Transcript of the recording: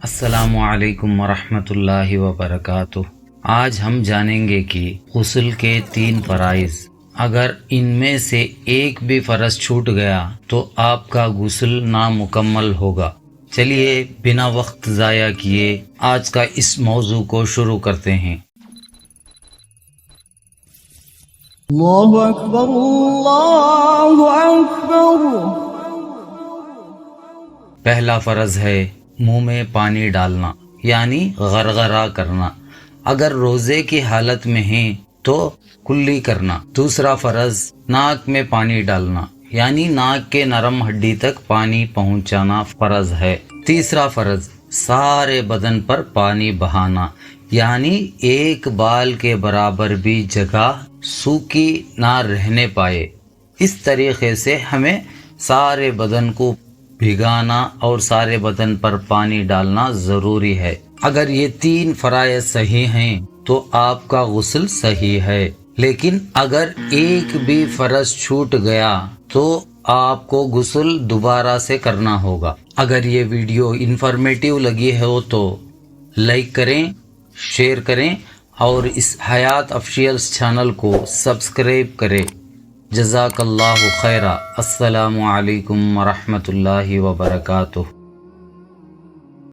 السلام علیکم ورحمۃ اللہ وبرکاتہ۔ آج ہم جانیں گے کہ غسل کے 3 فرائض، اگر ان میں سے ایک بھی فرض چھوٹ گیا تو آپ کا غسل نامکمل ہوگا۔ چلیے بنا وقت ضائع کیے آج کا اس موضوع کو شروع کرتے ہیں۔ اللہ اکبر اللہ اکبر۔ پہلا فرض ہے منہ میں پانی ڈالنا، یعنی غرغرہ کرنا۔ اگر روزے کی حالت میں ہیں تو کلی کرنا۔ دوسرا فرض ناک میں پانی ڈالنا، یعنی ناک کے نرم ہڈی تک پانی پہنچانا فرض ہے۔ تیسرا فرض سارے بدن پر پانی بہانا، یعنی ایک بال کے برابر بھی جگہ سوکھی نہ رہنے پائے۔ اس طریقے سے ہمیں سارے بدن کو بھگانا اور سارے بدن پر پانی ڈالنا ضروری ہے۔ اگر یہ 3 فرائض صحیح ہیں تو آپ کا غسل صحیح ہے، لیکن اگر ایک بھی فرض چھوٹ گیا تو آپ کو غسل دوبارہ سے کرنا ہوگا۔ اگر یہ ویڈیو انفارمیٹیو لگی ہے تو لائک کریں، شیئر کریں اور اس حیات آفیشیلز چینل کو سبسکرائب کریں۔ جزاک اللہ خیرہ۔ السلام علیکم ورحمۃ اللہ وبرکاتہ۔